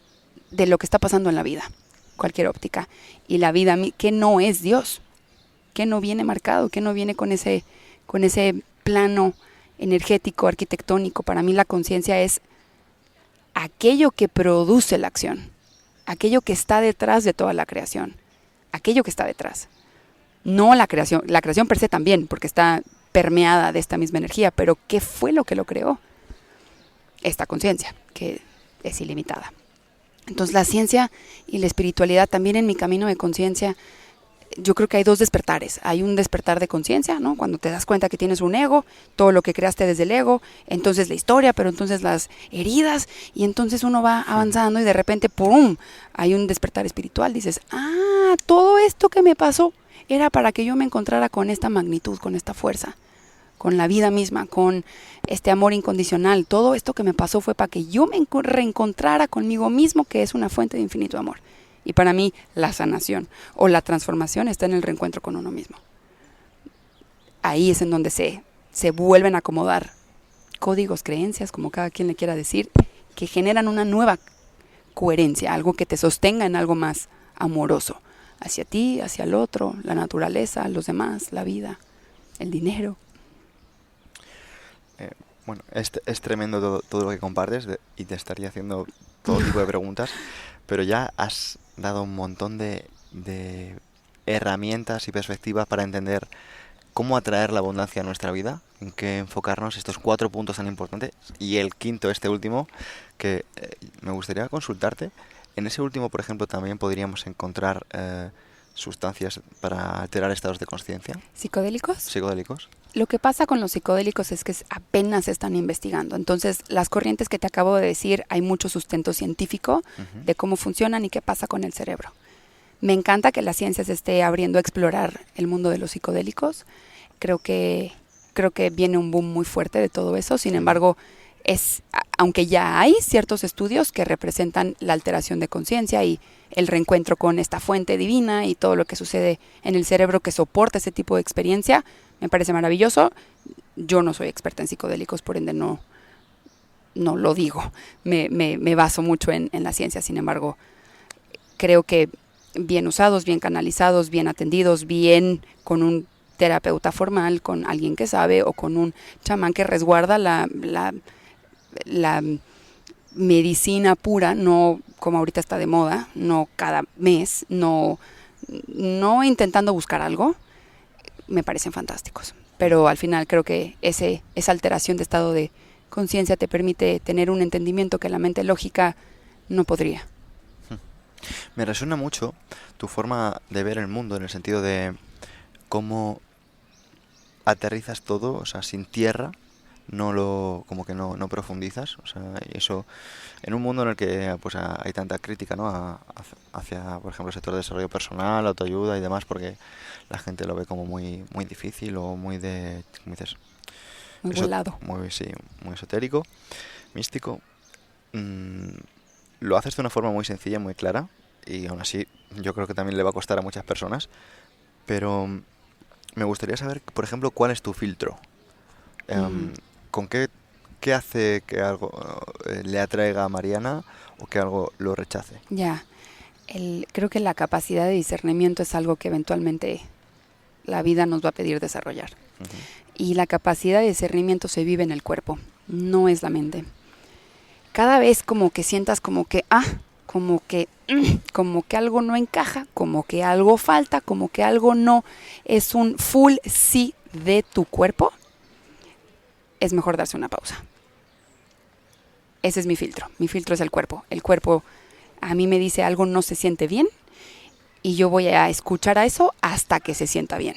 de lo que está pasando en la vida, cualquier óptica. Y la vida, que no es Dios, que no viene marcado, que no viene con ese plano energético, arquitectónico. Para mí la conciencia es aquello que produce la acción, aquello que está detrás de toda la creación, aquello que está detrás. No la creación per se también, porque está permeada de esta misma energía, pero ¿qué fue lo que lo creó? Esta conciencia, que es ilimitada. Entonces la ciencia y la espiritualidad también en mi camino de conciencia, yo creo que hay 2 despertares. Hay un despertar de conciencia, ¿no? Cuando te das cuenta que tienes un ego, todo lo que creaste desde el ego, entonces la historia, pero entonces las heridas, y entonces uno va avanzando y de repente, ¡pum!, hay un despertar espiritual. Dices, todo esto que me pasó era para que yo me encontrara con esta magnitud, con esta fuerza, con la vida misma, con este amor incondicional. Todo esto que me pasó fue para que yo me reencontrara conmigo mismo, que es una fuente de infinito amor. Y para mí, la sanación o la transformación está en el reencuentro con uno mismo. Ahí es en donde se vuelven a acomodar códigos, creencias, como cada quien le quiera decir, que generan una nueva coherencia, algo que te sostenga en algo más amoroso, hacia ti, hacia el otro, la naturaleza, los demás, la vida, el dinero. Bueno, es tremendo todo lo que compartes y te estaría haciendo todo tipo de preguntas, pero ya has dado un montón de herramientas y perspectivas para entender cómo atraer la abundancia a nuestra vida, en qué enfocarnos, estos 4 puntos tan importantes, y el quinto, este último, que me gustaría consultarte. En ese último, por ejemplo, también podríamos encontrar sustancias para alterar estados de conciencia. ¿Psicodélicos? Lo que pasa con los psicodélicos es que apenas se están investigando. Entonces, las corrientes que te acabo de decir, hay mucho sustento científico de cómo funcionan y qué pasa con el cerebro. Me encanta que la ciencia se esté abriendo a explorar el mundo de los psicodélicos. Creo que viene un boom muy fuerte de todo eso. Sin embargo, aunque ya hay ciertos estudios que representan la alteración de conciencia y el reencuentro con esta fuente divina y todo lo que sucede en el cerebro que soporta ese tipo de experiencia, me parece maravilloso. Yo no soy experta en psicodélicos, por ende no lo digo. Me baso mucho en la ciencia. Sin embargo, creo que bien usados, bien canalizados, bien atendidos, bien con un terapeuta formal, con alguien que sabe o con un chamán que resguarda la medicina pura, no como ahorita está de moda, no cada mes, no intentando buscar algo, me parecen fantásticos. Pero al final creo que esa alteración de estado de conciencia te permite tener un entendimiento que la mente lógica no podría. Me resuena mucho tu forma de ver el mundo en el sentido de cómo aterrizas todo, o sea, sin tierra, como que no profundizas, o sea, y eso en un mundo en el que pues hay tanta crítica, ¿no? Hacia, por ejemplo, el sector de desarrollo personal, autoayuda y demás, porque la gente lo ve como muy difícil o muy de, ¿cómo dices? Muy volado. Sí, muy esotérico, místico. Lo haces de una forma muy sencilla, muy clara, y aún así yo creo que también le va a costar a muchas personas, pero me gustaría saber, por ejemplo, cuál es tu filtro. ¿Con qué hace que algo le atraiga a Mariana o que algo lo rechace? Ya, creo que la capacidad de discernimiento es algo que eventualmente la vida nos va a pedir desarrollar. Uh-huh. Y la capacidad de discernimiento se vive en el cuerpo, no es la mente. Cada vez como que sientas como que algo no encaja, como que algo falta, como que algo no es un full sí de tu cuerpo, es mejor darse una pausa. Ese es mi filtro. Mi filtro es el cuerpo. El cuerpo a mí me dice algo no se siente bien y yo voy a escuchar a eso hasta que se sienta bien.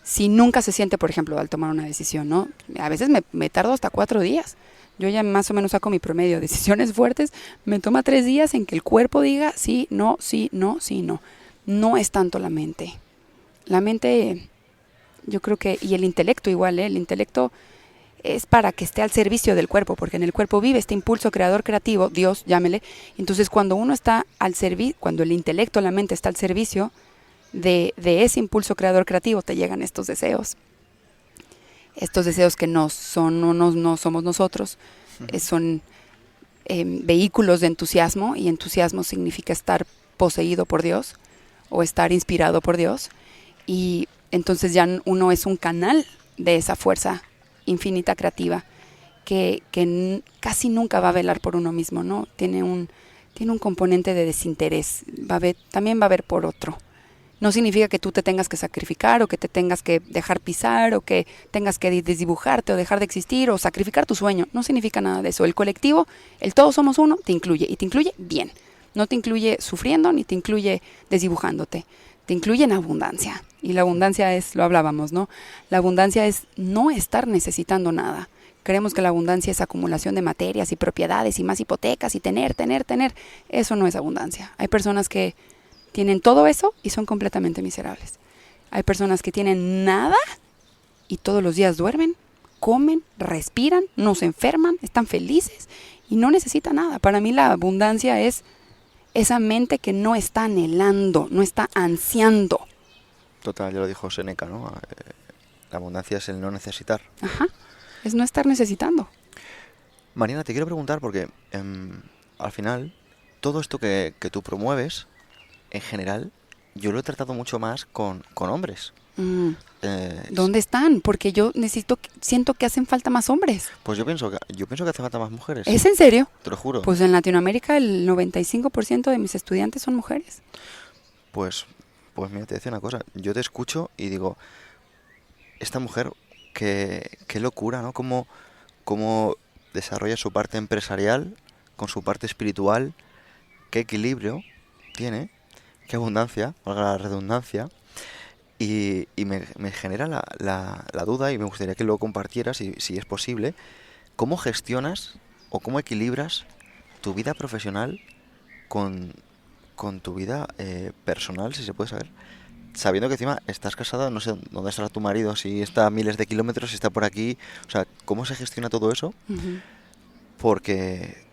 Si nunca se siente, por ejemplo, al tomar una decisión, ¿no? A veces me tardo hasta 4 días. Yo ya más o menos saco mi promedio. Decisiones fuertes me toma 3 días en que el cuerpo diga sí, no, sí, no, sí, no. No es tanto la mente. La mente, yo creo que, y el intelecto igual, el intelecto es para que esté al servicio del cuerpo, porque en el cuerpo vive este impulso creador creativo, Dios, llámele. Entonces cuando uno está al servicio, cuando el intelecto, la mente está al servicio de ese impulso creador creativo, te llegan estos deseos que no somos nosotros, son vehículos de entusiasmo, y entusiasmo significa estar poseído por Dios o estar inspirado por Dios, y entonces ya uno es un canal de esa fuerza infinita creativa que casi nunca va a velar por uno mismo, ¿no? Tiene un componente de desinterés, también va a haber por otro. No significa que tú te tengas que sacrificar o que te tengas que dejar pisar o que tengas que desdibujarte o dejar de existir o sacrificar tu sueño. No significa nada de eso. El colectivo, el todos somos uno, te incluye, y te incluye bien. No te incluye sufriendo ni te incluye desdibujándote. Te incluye en abundancia. Y la abundancia es, lo hablábamos, ¿no? La abundancia es no estar necesitando nada. Creemos que la abundancia es acumulación de materias y propiedades y más hipotecas y tener. Eso no es abundancia. Hay personas que tienen todo eso y son completamente miserables. Hay personas que tienen nada y todos los días duermen, comen, respiran, no se enferman, están felices y no necesitan nada. Para mí la abundancia es esa mente que no está anhelando, no está ansiando. Total, ya lo dijo Seneca, ¿no? La abundancia es el no necesitar. Ajá, es no estar necesitando. Mariana, te quiero preguntar porque al final todo esto que tú promueves, en general, yo lo he tratado mucho más con hombres. ¿Dónde están? Porque yo siento que hacen falta más hombres. Pues yo pienso que hace falta más mujeres. ¿Es en serio? Te lo juro. Pues en Latinoamérica el 95% de mis estudiantes son mujeres. Pues mira, te decía una cosa. Yo te escucho y digo, esta mujer, qué locura, ¿no? Cómo desarrolla su parte empresarial con su parte espiritual, qué equilibrio tiene, qué abundancia, valga la redundancia. Y me genera la duda, y me gustaría que lo compartieras, si es posible, cómo gestionas o cómo equilibras tu vida profesional con tu vida personal, si se puede saber, sabiendo que encima estás casada, no sé dónde estará tu marido, si está a miles de kilómetros, si está por aquí, o sea, ¿cómo se gestiona todo eso? Uh-huh. Porque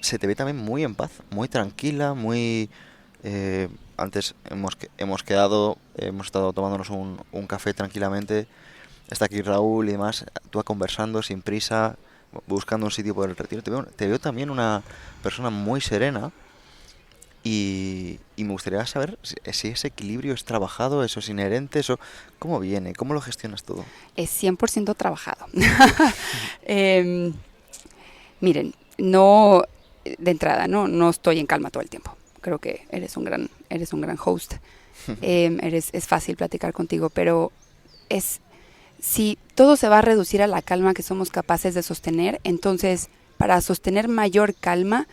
se te ve también muy en paz, muy tranquila, muy... antes hemos quedado, hemos estado tomándonos un café tranquilamente, está aquí Raúl y demás, tú conversando sin prisa, buscando un sitio por el retiro. Te veo también una persona muy serena Y me gustaría saber si ese equilibrio es trabajado, eso es inherente, eso, ¿cómo viene? ¿Cómo lo gestionas todo? Es 100% trabajado. Em, Miren, no, de entrada, no estoy en calma todo el tiempo. Creo que eres un gran host. Es fácil platicar contigo, pero es, si todo se va a reducir a la calma que somos capaces de sostener, entonces para sostener mayor calma,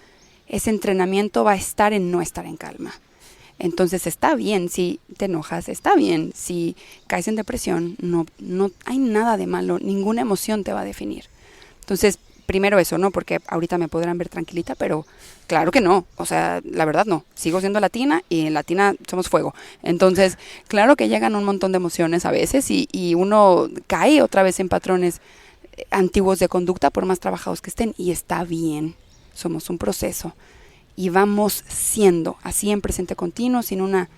ese entrenamiento va a estar en no estar en calma. Entonces está bien si te enojas, está bien si caes en depresión, no hay nada de malo, ninguna emoción te va a definir. Entonces, primero eso, ¿no? Porque ahorita me podrán ver tranquilita, pero claro que no, o sea, la verdad no. Sigo siendo latina y en latina somos fuego. Entonces, claro que llegan un montón de emociones a veces y uno cae otra vez en patrones antiguos de conducta por más trabajados que estén y está bien, somos un proceso y vamos siendo así en presente continuo sin una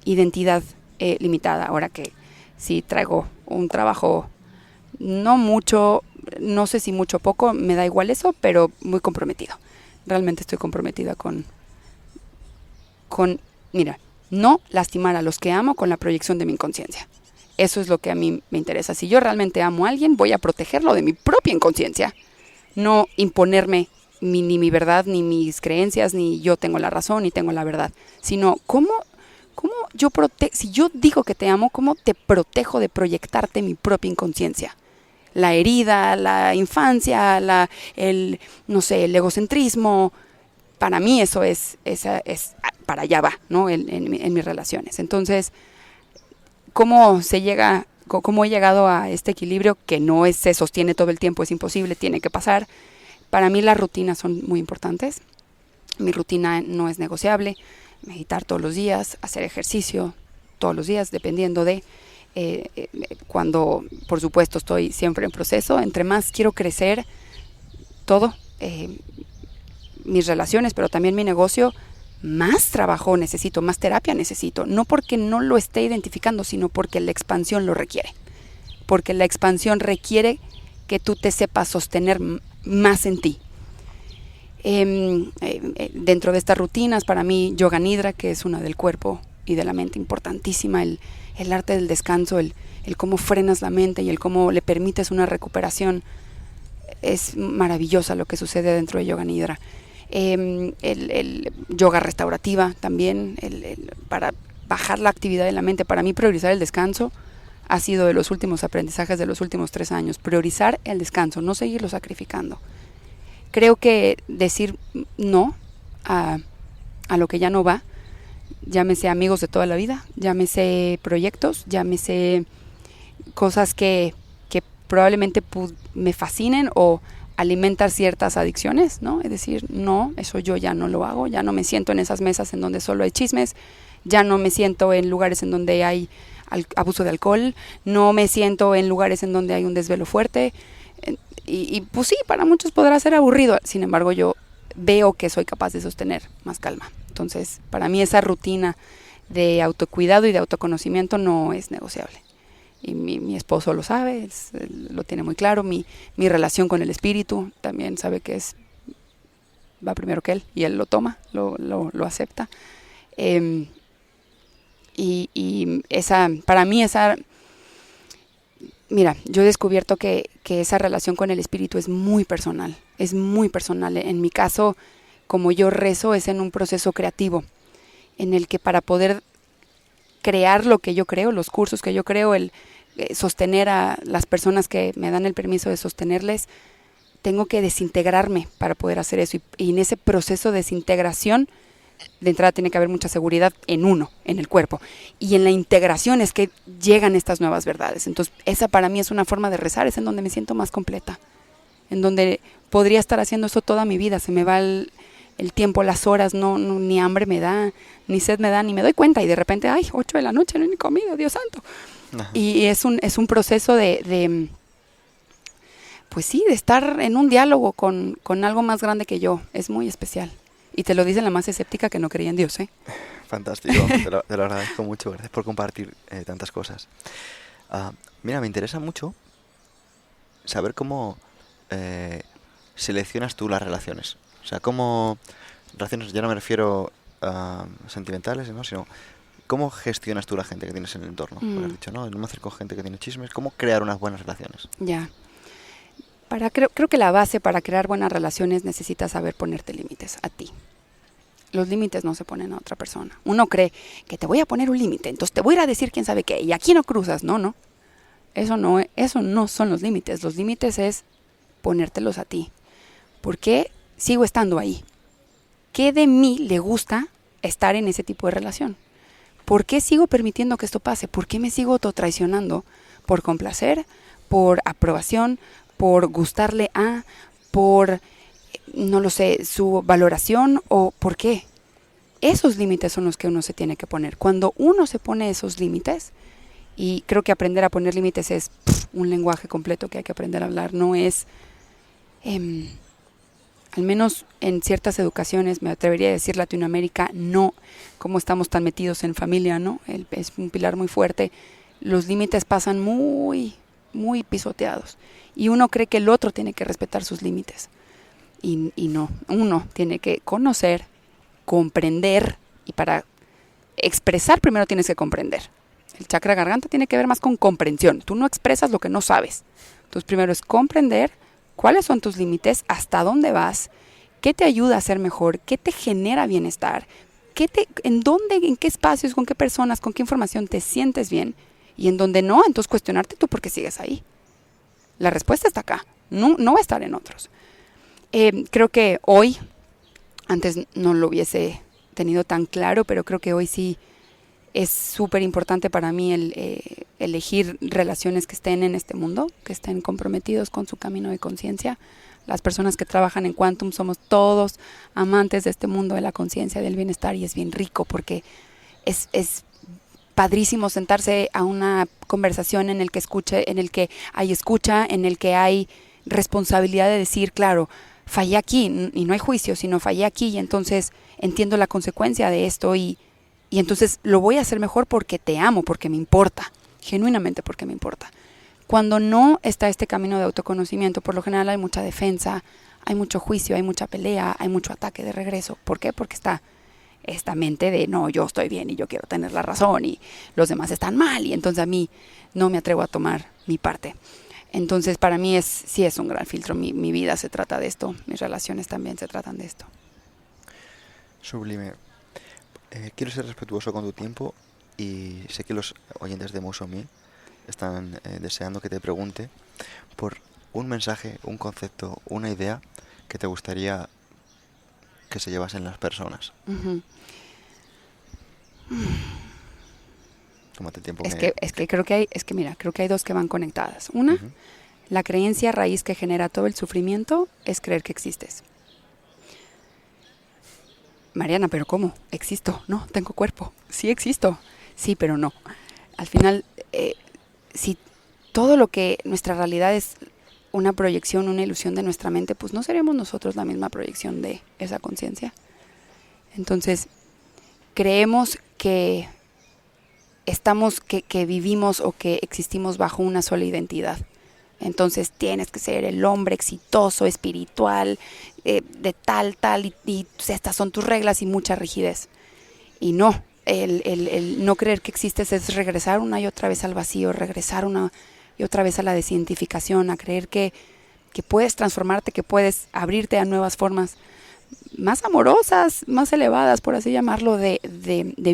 identidad limitada. Ahora que si traigo un trabajo no mucho, no sé si mucho o poco, me da igual eso, pero muy comprometido. Realmente estoy comprometida mira, no lastimar a los que amo con la proyección de mi inconsciencia. Eso es lo que a mí me interesa. Si yo realmente amo a alguien, voy a protegerlo de mi propia inconsciencia. No imponerme ni mi verdad, ni mis creencias, ni yo tengo la razón, ni tengo la verdad. Sino, ¿cómo si yo digo que te amo, cómo te protejo de proyectarte mi propia inconsciencia? La herida, la infancia, no sé, el egocentrismo. Para mí eso es para allá va, ¿no? En mis relaciones. Entonces, ¿cómo he llegado a este equilibrio que no se sostiene todo el tiempo, es imposible, tiene que pasar? Para mí las rutinas son muy importantes. Mi rutina no es negociable. Meditar todos los días, hacer ejercicio todos los días, dependiendo de cuando, por supuesto, estoy siempre en proceso. Entre más quiero crecer, todo, mis relaciones, pero también mi negocio, más trabajo necesito, más terapia necesito. No porque no lo esté identificando, sino porque la expansión lo requiere. Porque la expansión requiere que tú te sepas sostener más en ti. Dentro de estas rutinas, para mí, Yoga Nidra, que es una del cuerpo y de la mente importantísima, el arte del descanso, el cómo frenas la mente y el cómo le permites una recuperación, es maravillosa lo que sucede dentro de Yoga Nidra. El yoga restaurativa también, para bajar la actividad de la mente. Para mí priorizar el descanso ha sido de los últimos aprendizajes de los últimos 3 años. Priorizar el descanso, no seguirlo sacrificando. Creo que decir no a lo que ya no va, llámese amigos de toda la vida, llámese proyectos, llámese cosas que probablemente me fascinen o alimentar ciertas adicciones, ¿no? Es decir, no, eso yo ya no lo hago, ya no me siento en esas mesas en donde solo hay chismes, ya no me siento en lugares en donde hay abuso de alcohol, no me siento en lugares en donde hay un desvelo fuerte. Y pues sí, para muchos podrá ser aburrido, sin embargo yo veo que soy capaz de sostener más calma. Entonces, para mí esa rutina de autocuidado y de autoconocimiento no es negociable. Y mi esposo lo sabe, lo tiene muy claro. Mi relación con el espíritu también sabe que va primero que él y él lo toma, lo acepta. Y para mí mira, yo he descubierto que esa relación con el espíritu es muy personal. Es muy personal. En mi caso, como yo rezo, es en un proceso creativo, en el que para poder crear lo que yo creo, los cursos que yo creo, el sostener a las personas que me dan el permiso de sostenerles, tengo que desintegrarme para poder hacer eso. Y en ese proceso de desintegración, de entrada tiene que haber mucha seguridad en uno, en el cuerpo. Y en la integración es que llegan estas nuevas verdades. Entonces, esa para mí es una forma de rezar, es en donde me siento más completa. En donde podría estar haciendo eso toda mi vida. Se me va el tiempo, las horas, ni hambre me da, ni sed me da, ni me doy cuenta. Y de repente, 8 de la noche, no he ni comido, Dios santo. Ajá. Y es un proceso pues sí, de estar en un diálogo con algo más grande que yo. Es muy especial. Y te lo dice la más escéptica que no creía en Dios, ¿eh? Fantástico, te lo agradezco mucho. Gracias por compartir tantas cosas. Mira, me interesa mucho saber cómo seleccionas tú las relaciones. O sea, cómo relaciones, ya no me refiero sentimentales, ¿no? Sino cómo gestionas tú la gente que tienes en el entorno. Porque has dicho, no me acerco a gente que tiene chismes. ¿Cómo crear unas buenas relaciones? Ya. Creo que la base para crear buenas relaciones necesitas saber ponerte límites a ti. Los límites no se ponen a otra persona. Uno cree que te voy a poner un límite, entonces te voy a ir a decir quién sabe qué, y aquí no cruzas. No. Eso no son los límites. Los límites es ponértelos a ti. ¿Por qué sigo estando ahí? ¿Qué de mí le gusta estar en ese tipo de relación? ¿Por qué sigo permitiendo que esto pase? ¿Por qué me sigo autotraicionando? ¿Por complacer? ¿Por aprobación? ¿Por gustarle a? ¿Por, no lo sé, su valoración? ¿O por qué? Esos límites son los que uno se tiene que poner. Cuando uno se pone esos límites, y creo que aprender a poner límites es un lenguaje completo que hay que aprender a hablar, no es, al menos en ciertas educaciones, me atrevería a decir Latinoamérica, no, como estamos tan metidos en familia, ¿no? Es un pilar muy fuerte. Los límites pasan muy pisoteados. Y uno cree que el otro tiene que respetar sus límites. Y no, uno tiene que conocer, comprender, y para expresar primero tienes que comprender. El chakra garganta tiene que ver más con comprensión. Tú no expresas lo que no sabes. Entonces primero es comprender cuáles son tus límites, hasta dónde vas, qué te ayuda a ser mejor, qué te genera bienestar, en qué espacios, con qué personas, con qué información te sientes bien, y en dónde no, entonces cuestionarte tú por qué sigues ahí. La respuesta está acá, no va a estar en otros. Creo que hoy, antes no lo hubiese tenido tan claro, pero creo que hoy sí es súper importante para mí elegir relaciones que estén en este mundo, que estén comprometidos con su camino de conciencia. Las personas que trabajan en Quantum somos todos amantes de este mundo de la conciencia, del bienestar, y es bien rico porque es padrísimo sentarse a una conversación en el que hay escucha, en el que hay responsabilidad de decir, claro, fallé aquí, y no hay juicio, sino fallé aquí, y entonces entiendo la consecuencia de esto, y entonces lo voy a hacer mejor porque te amo, porque me importa, genuinamente porque me importa. Cuando no está este camino de autoconocimiento, por lo general hay mucha defensa, hay mucho juicio, hay mucha pelea, hay mucho ataque de regreso. ¿Por qué? Porque está esta mente de no, yo estoy bien y yo quiero tener la razón y los demás están mal, y entonces a mí no me atrevo a tomar mi parte. Entonces para mí sí es un gran filtro. Mi vida se trata de esto, mis relaciones también se tratan de esto. Sublime. Quiero ser respetuoso con tu tiempo, y sé que los oyentes de Emotion Me están deseando que te pregunte por un mensaje, un concepto, una idea que te gustaría que se llevasen las personas. Uh-huh. Tómate el tiempo. Creo que hay dos que van conectadas. Una, uh-huh, la creencia raíz que genera todo el sufrimiento es creer que existes. Mariana, ¿pero cómo? ¿Existo? No, tengo cuerpo. Sí existo. Sí, pero no. Al final, si todo lo que nuestra realidad es una proyección, una ilusión de nuestra mente, pues no seremos nosotros la misma proyección de esa conciencia. Entonces, creemos que que vivimos o que existimos bajo una sola identidad. Entonces tienes que ser el hombre exitoso, espiritual, de tal, y estas son tus reglas y mucha rigidez. Y no, el no creer que existes es regresar una y otra vez al vacío, regresar una y otra vez a la desidentificación, a creer que puedes transformarte, que puedes abrirte a nuevas formas más amorosas, más elevadas, por así llamarlo, de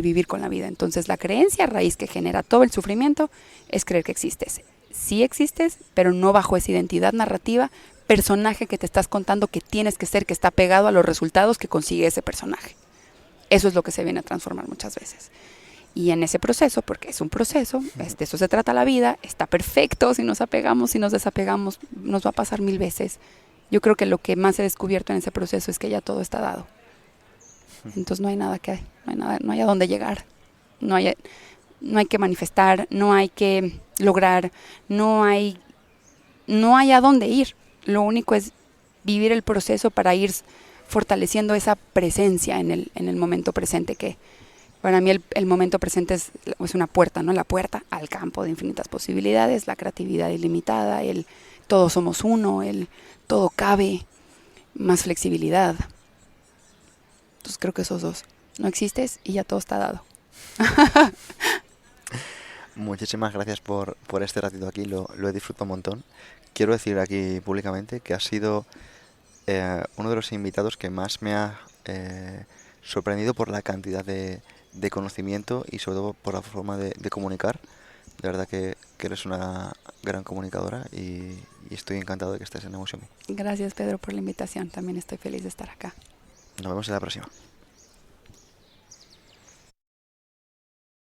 vivir con la vida. Entonces la creencia raíz que genera todo el sufrimiento es creer que existes. Sí existes, pero no bajo esa identidad narrativa, personaje que te estás contando que tienes que ser, que está pegado a los resultados que consigue ese personaje. Eso es lo que se viene a transformar muchas veces. Y en ese proceso, porque es un proceso, de eso se trata la vida, está perfecto, si nos apegamos, si nos desapegamos, nos va a pasar 1000 veces. Yo creo que lo que más he descubierto en ese proceso es que ya todo está dado. Entonces no hay nada no hay a dónde llegar, no hay que manifestar, no hay que lograr, no hay a dónde ir. Lo único es vivir el proceso para ir fortaleciendo esa presencia en el momento presente, que para mí el momento presente es una puerta, ¿no? La puerta al campo de infinitas posibilidades, la creatividad ilimitada, el todos somos uno, el todo cabe, más flexibilidad. Entonces creo que esos dos. no existes y ya todo está dado. Muchísimas gracias por este ratito aquí, lo he disfrutado un montón. Quiero decir aquí públicamente que has sido uno de los invitados que más me ha sorprendido por la cantidad de conocimiento y sobre todo por la forma de comunicar. De verdad que eres una gran comunicadora y estoy encantado de que estés en Emotion Me. Gracias, Pedro, por la invitación. También estoy feliz de estar acá. Nos vemos en la próxima.